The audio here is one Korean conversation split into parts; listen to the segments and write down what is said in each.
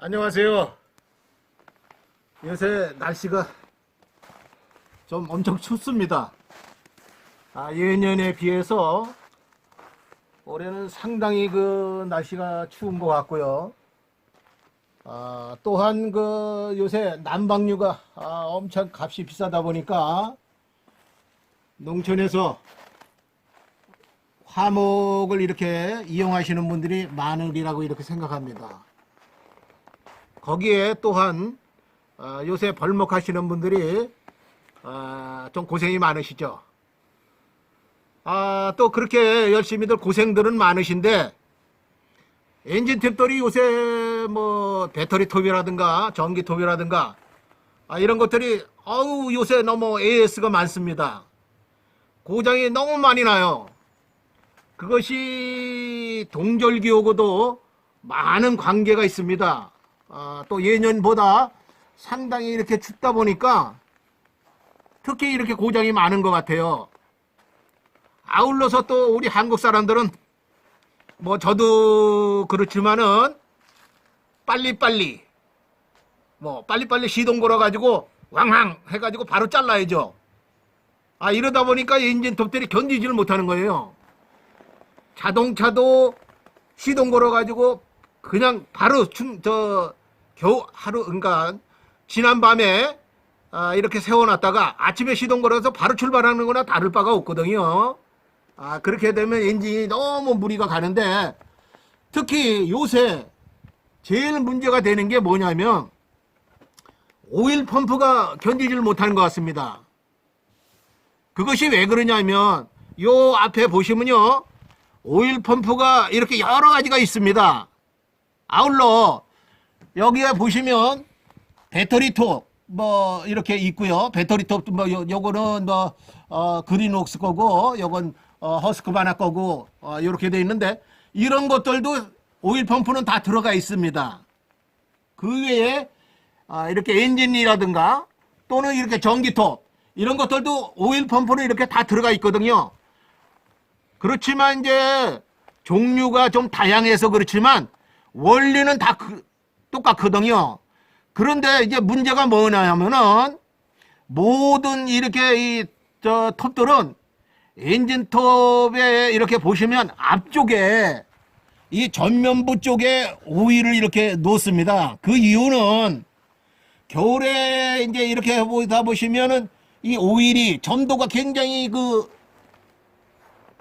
안녕하세요. 요새 날씨가 좀 엄청 춥습니다. 예년에 비해서 올해는 상당히 날씨가 추운 것 같고요. 또한 요새 난방류가 엄청 값이 비싸다 보니까 농촌에서 화목을 이렇게 이용하시는 분들이 많으리라고 이렇게 생각합니다. 거기에 또한 요새 벌목하시는 분들이 좀 고생이 많으시죠. 또 그렇게 열심히들 고생들은 많으신데 엔진 탭들이 요새 뭐 배터리 톱이라든가 전기 톱이라든가 이런 것들이 요새 너무 AS가 많습니다. 고장이 너무 많이 나요. 그것이 동절기하고도 많은 관계가 있습니다. 또 예년보다 상당히 이렇게 춥다 보니까 특히 이렇게 고장이 많은 것 같아요. 아울러서 또 우리 한국 사람들은 뭐 저도 그렇지만은 빨리빨리 시동 걸어가지고 왕왕 해가지고 바로 잘라야죠. 이러다 보니까 엔진 톱들이 견디지를 못하는 거예요. 자동차도 시동 걸어가지고 그냥 바로 그러니까 지난밤에 이렇게 세워놨다가 아침에 시동 걸어서 바로 출발하는 거나 다를 바가 없거든요. 그렇게 되면 엔진이 너무 무리가 가는데 특히 요새 제일 문제가 되는 게 뭐냐면 오일 펌프가 견디지를 못하는 것 같습니다. 그것이 왜 그러냐면 요 앞에 보시면요, 오일 펌프가 이렇게 여러 가지가 있습니다. 아울러 여기에 보시면 배터리 톱 뭐 이렇게 있고요. 배터리 톱 뭐 요거는 그린웍스 거고 요건 허스크바나 거고 이렇게 돼 있는데 이런 것들도 오일 펌프는 다 들어가 있습니다. 그 외에 이렇게 엔진이라든가 또는 이렇게 전기톱 이런 것들도 오일 펌프는 이렇게 다 들어가 있거든요. 그렇지만 이제 종류가 좀 다양해서 그렇지만 원리는 다 똑같거든요. 그런데 이제 문제가 뭐냐 하면은 모든 이렇게 톱들은 엔진 톱에 이렇게 보시면 앞쪽에 이 전면부 쪽에 오일을 이렇게 놓습니다. 그 이유는 겨울에 이제 이렇게 보다 보시면은 이 오일이 점도가 굉장히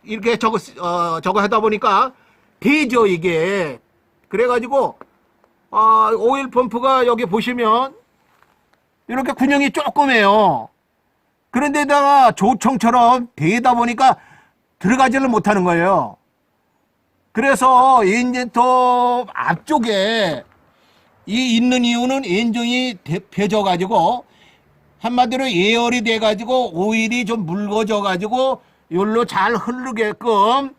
이렇게 저거 하다 보니까 되죠, 이게. 그래가지고, 오일 펌프가 여기 보시면, 이렇게 군형이 조그매요. 그런데다가 조청처럼 되다 보니까 들어가지를 못하는 거예요. 그래서 엔진톱 앞쪽에 이 있는 이유는 엔진이 펴져가지고, 한마디로 예열이 돼가지고, 오일이 좀 묽어져가지고, 요로 잘 흐르게끔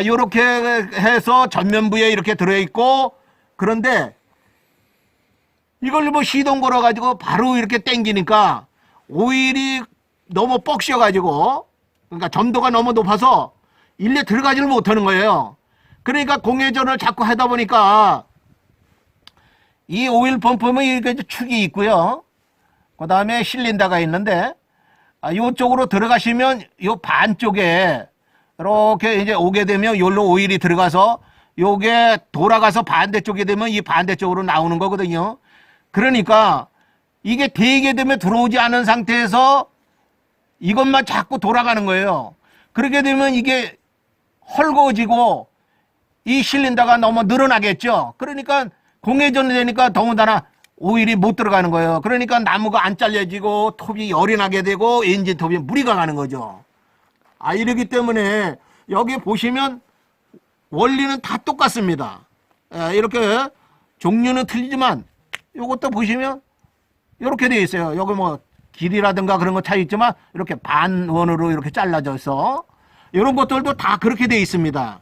요렇게 해서 전면부에 이렇게 들어있고, 그런데 이걸 뭐 시동 걸어 가지고 바로 이렇게 당기니까 오일이 너무 뻑셔 가지고, 그러니까 점도가 너무 높아서 일에 들어가지를 못하는 거예요. 그러니까 공회전을 자꾸 하다 보니까 이 오일 펌프는 이렇게 축이 있고요. 그 다음에 실린더가 있는데 요쪽으로 들어가시면 요 반쪽에 이렇게 이제 오게 되면 요로 오일이 들어가서 요게 돌아가서 반대쪽에 되면 이 반대쪽으로 나오는 거거든요. 그러니까 이게 되게 되면 들어오지 않은 상태에서 이것만 자꾸 돌아가는 거예요. 그렇게 되면 이게 헐거워지고 이 실린더가 너무 늘어나겠죠. 그러니까 공회전이 되니까 더군다나 오일이 못 들어가는 거예요. 그러니까 나무가 안 잘려지고 톱이 열이 나게 되고 엔진 톱이 무리가 가는 거죠. 이러기 때문에 여기 보시면 원리는 다 똑같습니다. 이렇게 종류는 틀리지만 이것도 보시면 이렇게 되어 있어요. 여기 뭐 길이라든가 그런 거 차이 있지만 이렇게 반원으로 이렇게 잘라져서 이런 것들도 다 그렇게 되어 있습니다.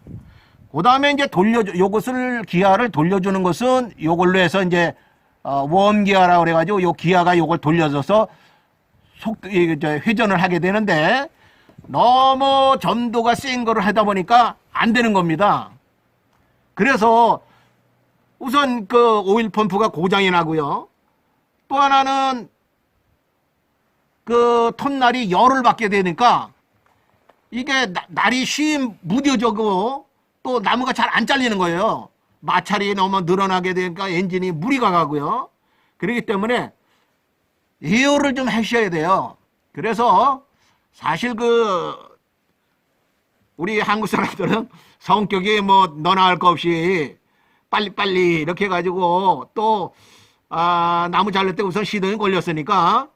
그 다음에 이제 요것을 기아를 돌려주는 것은 요걸로 해서 이제 웜 기아라고 그래가지고 요 기아가 요걸 돌려줘서 회전을 하게 되는데 너무 점도가 센 거를 하다 보니까 안 되는 겁니다. 그래서 우선 그 오일 펌프가 고장이 나고요. 또 하나는 그 톱날이 열을 받게 되니까 이게 날이 쉬 무뎌져고 또 나무가 잘 안 잘리는 거예요. 마찰이 너무 늘어나게 되니까 엔진이 무리가 가고요. 그렇기 때문에 예열을 좀 하셔야 돼요. 그래서 사실 그 우리 한국 사람들은 성격이 뭐 너나 할 거 없이 빨리빨리 이렇게 해가지고 또 나무 자를 때 우선 시동이 걸렸으니까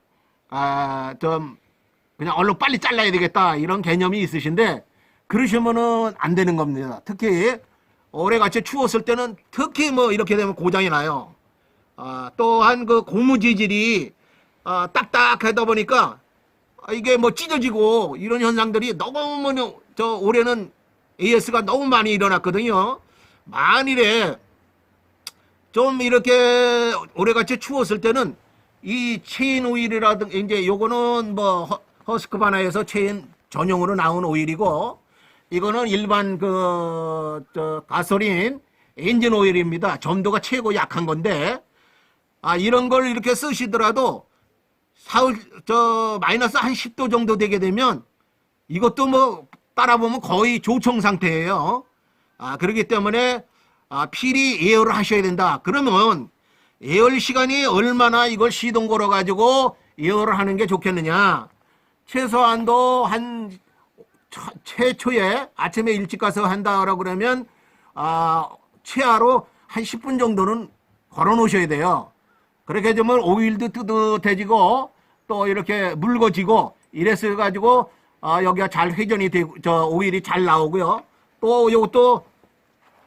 좀 그냥 얼른 빨리 잘라야 되겠다 이런 개념이 있으신데 그러시면은 안 되는 겁니다. 특히 올해같이 추웠을 때는 특히 뭐 이렇게 되면 고장이 나요. 또한 그 고무 재질이 딱딱하다 보니까 이게 뭐 찢어지고 이런 현상들이 너무 저 올해는 AS가 너무 많이 일어났거든요. 만일에 좀 이렇게 올해같이 추웠을 때는 이 체인 오일이라든가 이제 요거는 뭐 허스크바나에서 체인 전용으로 나온 오일이고 이거는 일반 저 가솔린 엔진 오일입니다. 점도가 최고 약한 건데 이런 걸 이렇게 쓰시더라도 마이너스 한 10도 정도 되게 되면 이것도 뭐 따라보면 거의 조청 상태예요. 그렇기 때문에 필히 예열을 하셔야 된다. 그러면 예열 시간이 얼마나 이걸 시동 걸어 가지고 예열을 하는 게 좋겠느냐. 최소한도 한 최초에 아침에 일찍 가서 한다라고 그러면 최하로 한 10분 정도는 걸어 놓으셔야 돼요. 그렇게 되면 오일도 뜨뜻해지고 또 이렇게 묽어지고 이래서 가지고 여기가 잘 회전이 되고 저 오일이 잘 나오고요. 또 이것도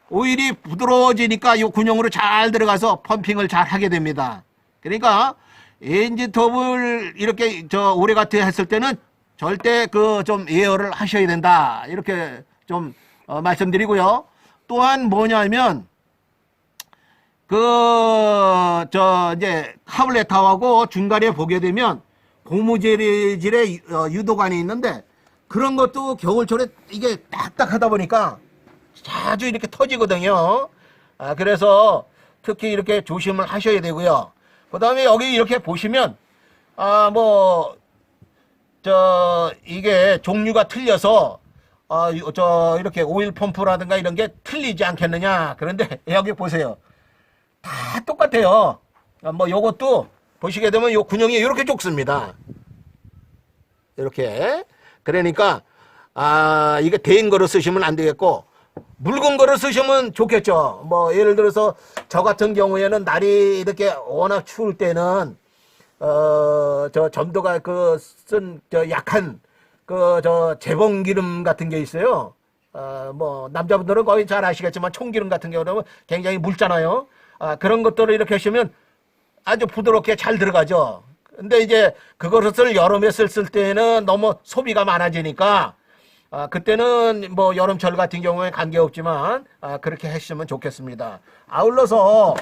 오일이 부드러워지니까 이 군용으로 잘 들어가서 펌핑을 잘 하게 됩니다. 그러니까 엔진 톱을 이렇게 올해같이 했을 때는 절대 좀 예열을 하셔야 된다. 이렇게 좀 말씀드리고요. 또한 뭐냐면 이제 카블레터하고 중간에 보게 되면 고무 재질의 유도관이 있는데 그런 것도 겨울철에 이게 딱딱하다 보니까 자주 이렇게 터지거든요. 그래서 특히 이렇게 조심을 하셔야 되고요. 그 다음에 여기 이렇게 보시면 이게 종류가 틀려서 이렇게 오일 펌프라든가 이런 게 틀리지 않겠느냐. 그런데 여기 보세요. 다 똑같아요. 요것도 보시게 되면 요 군형이 이렇게 좁습니다. 이렇게. 그러니까 이게 된 거로 쓰시면 안 되겠고 묽은 거를 쓰시면 좋겠죠. 예를 들어서 저 같은 경우에는 날이 이렇게 워낙 추울 때는 점도가 약한 재봉기름 같은 게 있어요. 남자분들은 거의 잘 아시겠지만 총기름 같은 경우는 굉장히 묽잖아요. 그런 것들을 이렇게 하시면 아주 부드럽게 잘 들어가죠. 근데 이제 그것을 여름에 쓸 때는 너무 소비가 많아지니까 그때는 여름철 같은 경우에 관계없지만 그렇게 하시면 좋겠습니다. 아울러서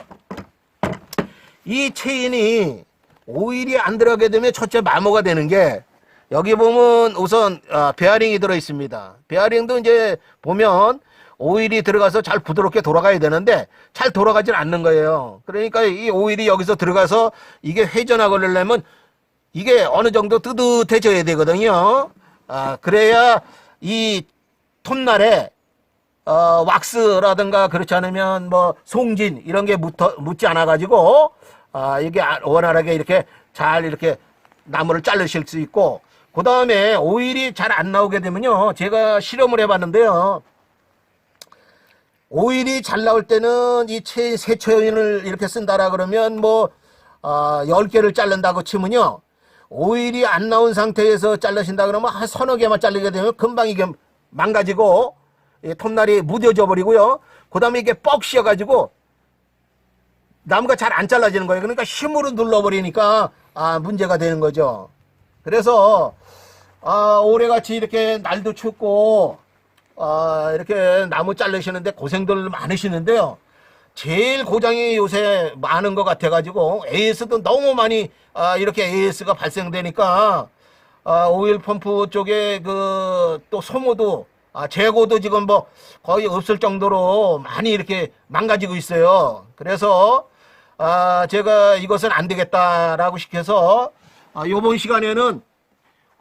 이 체인이 오일이 안 들어가게 되면 첫째 마모가 되는 게 여기 보면 우선 베어링이 들어 있습니다. 베어링도 이제 보면 오일이 들어가서 잘 부드럽게 돌아가야 되는데 잘 돌아가질 않는 거예요. 그러니까 이 오일이 여기서 들어가서 이게 회전하고 그러려면 이게 어느 정도 뜨뜻해져야 되거든요. 그래야 이 톱날에 왁스라든가 그렇지 않으면 송진 이런 게 묻지 않아 가지고 이게 원활하게 이렇게 잘 이렇게 나무를 자르실 수 있고 그 다음에 오일이 잘 안 나오게 되면요 제가 실험을 해봤는데요 오일이 잘 나올 때는 이 세초인을 이렇게 쓴다라 그러면 10개를 자른다고 치면요 오일이 안 나온 상태에서 자르신다 그러면 한 서너 개만 자르게 되면 금방 이게 망가지고 톱날이 무뎌져 버리고요. 그 다음에 이게 뻑 씌어가지고 나무가 잘 안 잘라지는 거예요. 그러니까 힘으로 눌러버리니까 문제가 되는 거죠. 그래서 올해같이 이렇게 날도 춥고 이렇게 나무 자르시는데 고생들 많으시는데요. 제일 고장이 요새 많은 것 같아가지고 AS도 너무 많이 이렇게 AS가 발생되니까 오일 펌프 쪽에 또 소모도 재고도 지금 뭐 거의 없을 정도로 많이 이렇게 망가지고 있어요. 그래서 제가 이것은 안 되겠다라고 시켜서 요번 시간에는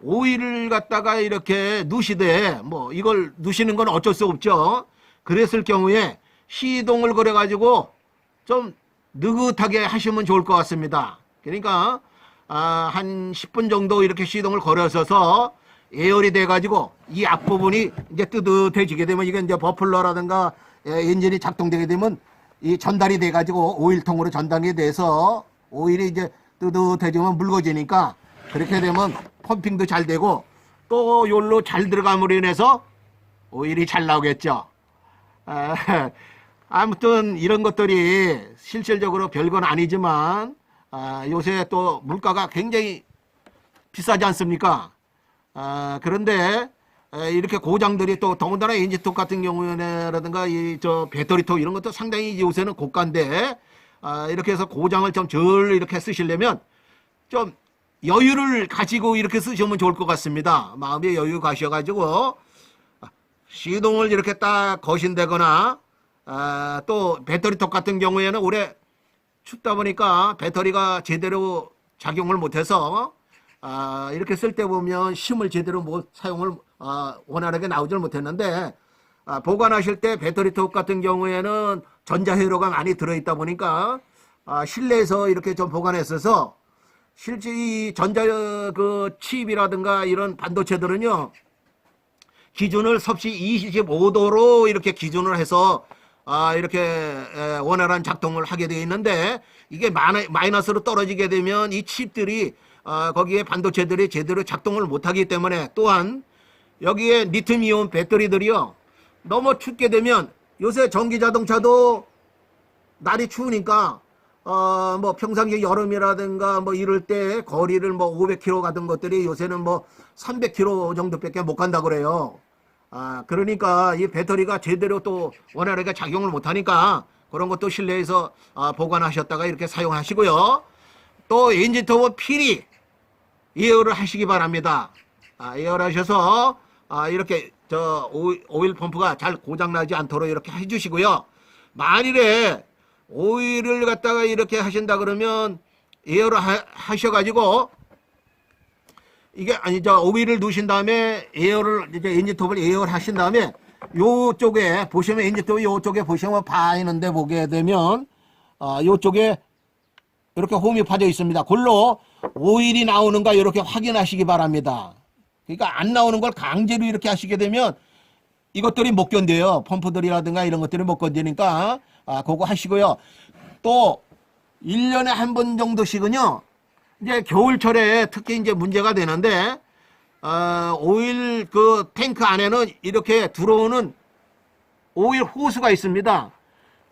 오일을 갖다가 이렇게 누시되 뭐 이걸 누시는 건 어쩔 수 없죠. 그랬을 경우에 시동을 걸어 가지고 좀 느긋하게 하시면 좋을 것 같습니다. 그러니까 한 10분 정도 이렇게 시동을 걸어서서 예열이 돼 가지고 이 앞부분이 이제 뜨뜻해지게 되면 이게 이제 버플러라든가 엔진이 작동되게 되면 이 전달이 돼 가지고 오일통으로 전달이 돼서 오일이 이제 뜨뜻해지면 묽어지니까 그렇게 되면 펌핑도 잘 되고 또 요로 잘 들어감으로 인해서 오일이 잘 나오겠죠. 아무튼 이런 것들이 실질적으로 별건 아니지만 요새 또 물가가 굉장히 비싸지 않습니까? 그런데 이렇게 고장들이 또 더군다나 엔진톱 같은 경우에라든가 이 저 배터리톱 이런 것도 상당히 요새는 고가인데 이렇게 해서 고장을 좀 덜 이렇게 쓰시려면 좀 여유를 가지고 이렇게 쓰시면 좋을 것 같습니다. 마음의 여유 가셔가지고 시동을 이렇게 딱 거신다거나 또 배터리톱 같은 경우에는 올해 춥다 보니까 배터리가 제대로 작용을 못해서 이렇게 쓸 때 보면 심을 제대로 못 사용을 원활하게 나오질 못했는데 보관하실 때 배터리톱 같은 경우에는 전자회로가 많이 들어있다 보니까 실내에서 이렇게 좀 보관했어서 실제 이 전자 그 칩이라든가 이런 반도체들은요 기준을 섭씨 25도로 이렇게 기준을 해서 이렇게 원활한 작동을 하게 되어 있는데 이게 마이너스로 떨어지게 되면 이 칩들이 거기에 반도체들이 제대로 작동을 못하기 때문에 또한 여기에 리튬이온 배터리들이요 너무 춥게 되면 요새 전기 자동차도 날이 추우니까 뭐 평상시 여름이라든가 뭐 이럴 때 거리를 뭐 500km 가던 것들이 요새는 뭐 300km 정도밖에 못 간다 그래요. 그러니까 이 배터리가 제대로 또 원활하게 작용을 못 하니까 그런 것도 실내에서 보관하셨다가 이렇게 사용하시고요. 또 엔진톱은 필히 예열을 하시기 바랍니다. 예열하셔서 이렇게 저 오일 펌프가 잘 고장나지 않도록 이렇게 해주시고요. 만일에 오일을 갖다가 이렇게 하신다 그러면 예열을 하셔가지고 이게 아니죠. 오일을 넣으신 다음에 예열을 이제 엔진톱을 예열하신 다음에 요쪽에 보시면 엔진톱 요쪽에 보시면 파이는데 보게 되면 요쪽에 이렇게 홈이 파져 있습니다. 그걸로 오일이 나오는가 이렇게 확인하시기 바랍니다. 그러니까 안 나오는 걸 강제로 이렇게 하시게 되면 이것들이 못 견뎌요. 펌프들이라든가 이런 것들이 못 견디니까 그거 하시고요. 또 1년에 한 번 정도씩은요. 이제 겨울철에 특히 이제 문제가 되는데 오일 그 탱크 안에는 이렇게 들어오는 오일 호스가 있습니다.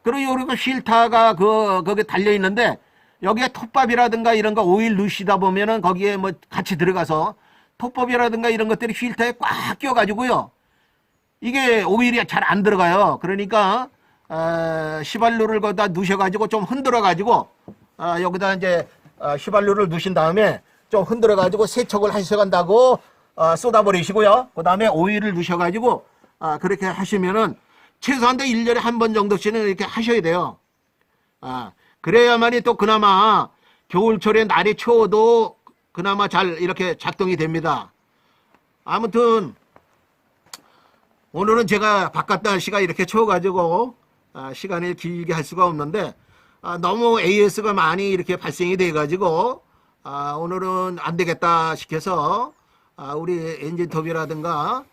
그리고 이렇게 실타가 거기에 달려 있는데 여기에 톱밥이라든가 이런 거 오일 넣으시다 보면은 거기에 뭐 같이 들어가서 톱밥이라든가 이런 것들이 필터에 꽉 껴가지고요. 이게 오일이 잘 안 들어가요. 그러니까 휘발유를 거기다 넣으셔가지고 좀 흔들어가지고 여기다 이제 휘발유를 넣으신 다음에 좀 흔들어가지고 세척을 하셔간다고 쏟아버리시고요. 그 다음에 오일을 넣으셔가지고 그렇게 하시면은 최소한도 1년에 한 번 정도씩은 이렇게 하셔야 돼요. 그래야만이 또 그나마 겨울철에 날이 추워도 그나마 잘 이렇게 작동이 됩니다. 아무튼 오늘은 제가 바깥 날씨가 이렇게 추워가지고 시간을 길게 할 수가 없는데 너무 AS가 많이 이렇게 발생이 돼가지고 오늘은 안 되겠다 싶어서 우리 엔진톱이라든가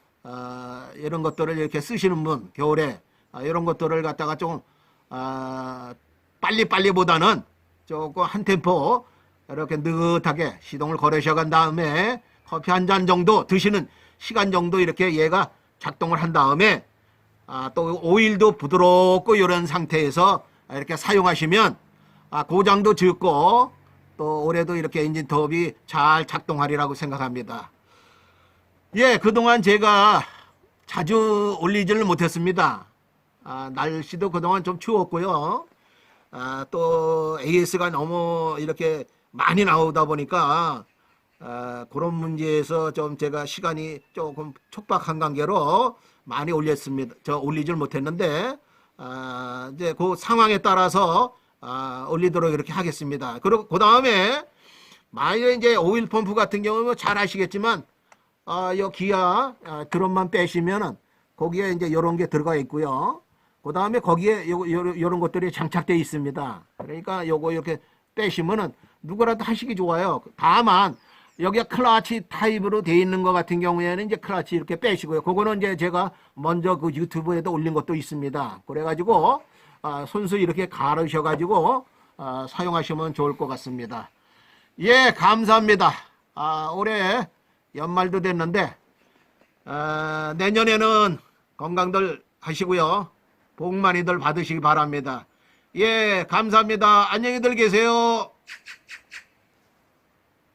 이런 것들을 이렇게 쓰시는 분 겨울에 이런 것들을 갖다가 좀 빨리보다는 조금 한 템포 이렇게 느긋하게 시동을 걸으셔간 다음에 커피 한 잔 정도 드시는 시간 정도 이렇게 얘가 작동을 한 다음에 또 오일도 부드럽고 이런 상태에서 이렇게 사용하시면 고장도 적고 또 올해도 이렇게 엔진톱이 잘 작동하리라고 생각합니다. 예, 그동안 제가 자주 올리지를 못했습니다. 날씨도 그동안 좀 추웠고요. 또 AS가 너무 이렇게 많이 나오다 보니까 그런 문제에서 좀 제가 시간이 조금 촉박한 관계로 많이 올렸습니다. 올리질 못했는데, 이제 그 상황에 따라서, 올리도록 이렇게 하겠습니다. 그리고 그 다음에, 만약에 이제 오일 펌프 같은 경우는 잘 아시겠지만, 요 기아 드럼만 빼시면은, 거기에 이제 요런 게 들어가 있고요. 그 다음에 거기에 요런 것들이 장착되어 있습니다. 그러니까 요거 이렇게 빼시면은 누구라도 하시기 좋아요. 다만 여기가 클러치 타입으로 되어 있는 것 같은 경우에는 이제 클러치 이렇게 빼시고요. 그거는 이제 제가 먼저 그 유튜브에도 올린 것도 있습니다. 그래가지고 손수 이렇게 가르셔가지고 사용하시면 좋을 것 같습니다. 예, 감사합니다. 올해 연말도 됐는데 내년에는 건강들 하시고요. 복 많이들 받으시기 바랍니다. 예, 감사합니다. 안녕히들 계세요.